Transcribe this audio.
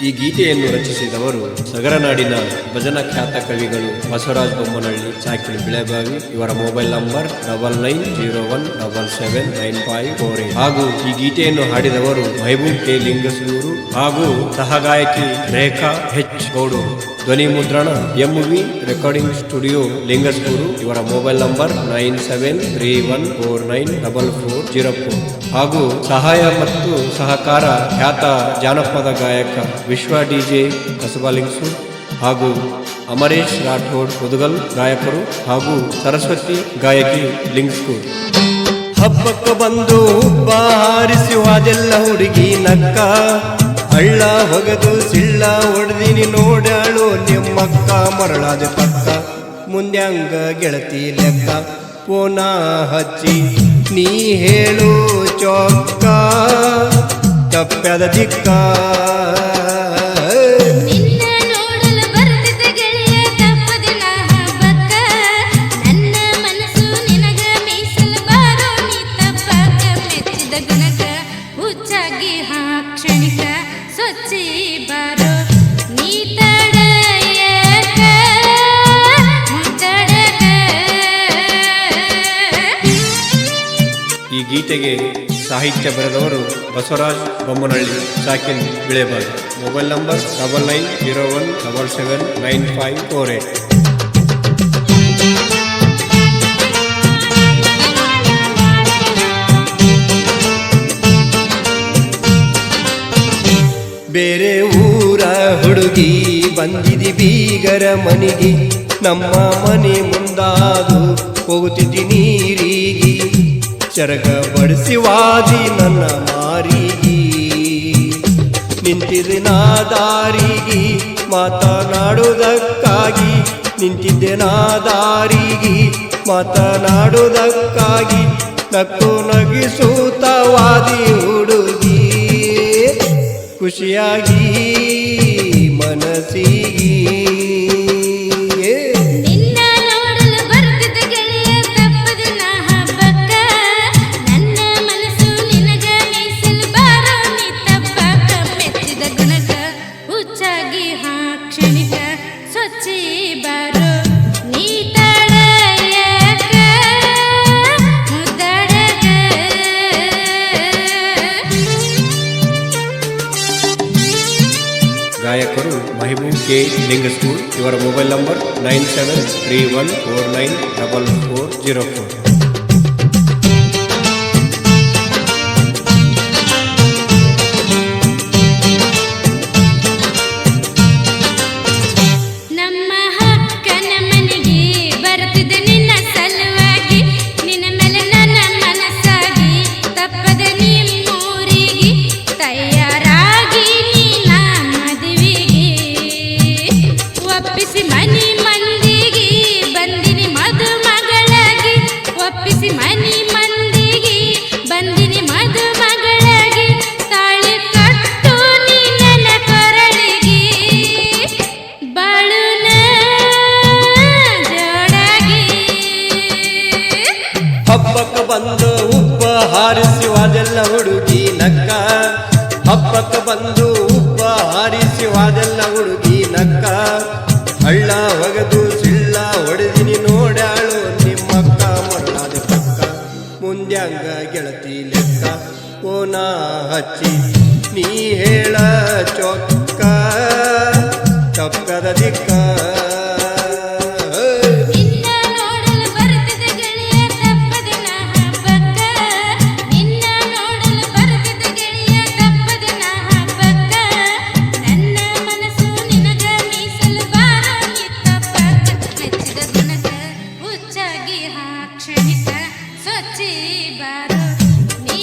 ಈ ಗೀತೆಯನ್ನು ರಚಿಸಿದವರು ಸಗರನಾಡಿನ ಭಜನಾ ಖ್ಯಾತ ಕವಿಗಳು ಬಸವರಾಜ ಬೊಮ್ಮನಹಳ್ಳಿ, ಚಾಕಿಳಿ ಬಿಳೆಬಾವಿ. ಇವರ ಮೊಬೈಲ್ ನಂಬರ್ 9901779548 ಹಾಗೂ ಈ ಗೀತೆಯನ್ನು ಹಾಡಿದವರು ಮಹಬೂಬ್ ಕೆ ಲಿಂಗಸೂರು ಹಾಗೂ ಸಹಗಾಯಕಿ ರೇಖಾ ಹೆಚ್ ಗೌಡೂರು. ಧ್ವನಿ ಮುದ್ರಣ MV ರೆಕಾರ್ಡಿಂಗ್ ಸ್ಟುಡಿಯೋ ಲಿಂಗಸ್ಕೂರು. ಇವರ ಮೊಬೈಲ್ ನಂಬರ್ 9731494404 ಹಾಗೂ ಸಹಾಯ ಮತ್ತು ಸಹಕಾರ ಖ್ಯಾತ ಜಾನಪದ ಗಾಯಕ ವಿಶ್ವ DJ ಕಸಬಾಲಿಂಗ್ಸೂರು ಹಾಗೂ ಅಮರೇಶ್ ರಾಠೋಡ್ ಮುದುಗಲ್ ಗಾಯಕರು ಹಾಗೂ ಸರಸ್ವತಿ ಗಾಯಕಿ ಲಿಂಗ್ಸ್ಕೂರು. ಹಬ್ಬಕ್ಕೆ ಬಂದು ಹುಬ್ಬ ಹಾರಿಸಿ ಹೋದೆಲ್ಲ ಹುಡುಗಿ ನಕ್ಕ, ಹಳ್ಳ ಹೊಗದು ಸಿಳ್ಳ ಹೊಡೆದಿನಿ ನೋಡಾಳು ನಿಮ್ಮಕ್ಕ, ಮರಳಾದ ಪಕ್ಕ ಮುಂದ್ಯಾಂಗ ಗೆಳತಿ ಲೆಕ್ಕ, ಪೋನ ಹಚ್ಚಿ ನೀ ಹೇಳು ಚೊಕ್ಕ ತಪ್ಪದ ದಿಕ್ಕ. ಈ ಗೀತೆಗೆ ಸಾಹಿತ್ಯ ಬರೆದವರು ಬಸವರಾಜ ಬೊಮ್ಮನಹಳ್ಳಿ, ಚಾಕಿನ್ ಬಿಳೆಬಾವಿ. Mobile number 9901779548. ಬೇರೆ ಊರ ಹುಡುಗಿ ಬಂದಿದಿ ಬೀಗರ ಮನಿಗಿ, ನಮ್ಮ ಮನೆ ಮುಂದಾದು ಹೋಗುತ್ತಿದ್ದಿ ನೀರಿಗೆ, ಚರಗ ಬಡಿಸಿ ವಾದಿ ನನ್ನ ಮಾರಿಗೆ, ನಿಂತಿದ್ದೆ ನಾ ದಾರಿಗೆ ಮಾತನಾಡುವುದಕ್ಕಾಗಿ, ನಿಂತಿದ್ದೆ ನಾ ದಾರಿಗೆ ಮಾತನಾಡುವುದಕ್ಕಾಗಿ, ನಕ್ಕು ನಗಿಸೂತವಾದಿ ಹುಡುಗಿ ಖುಷಿಯಾಗಿ ಮನಸ್ಸಿಗೆ. ಗಾಯಕರು ಮಹಬೂಬ್ ಕೆ ಲಿಂಗಸ್ಕೂರು. ಇವರ ಮೊಬೈಲ್ ನಂಬರ್ 9731494404. ಹಬ್ಬಕ್ಕೆ ಬಂದು ಉಬ್ಬ ಹಾರಿಸಿ ವಾದೆಲ್ಲ ಹುಡುಗಿ ನಕ್ಕ, ಹಬ್ಬಕ್ಕೆ ಬಂದು ಉಬ್ಬ ಹಾರಿಸಿ ವಾದೆಲ್ಲ ಹುಡುಗಿ ನಕ್ಕ, ಹಳ್ಳ ಹೊಗದು ಸಿಳ್ಳ ಹೊಡೆದಿನಿ ನೋಡ್ಯಾಳು ನಿಮ್ಮಕ್ಕ, ಮರಳಾದ ಪಕ್ಕ ಮುಂದ್ಯಾಂಗ ಗೆಳತಿ ಲೆಕ್ಕ, ಕೋನ ಹಚ್ಚಿ ನೀ ಹೇಳ ಚೊಕ್ಕ ತಪ್ಪದ ದಿಕ್ಕ. ಕ್ಷಣಿಕ ಸ್ವಚ್ಛ ಬಾರೋ ನೀ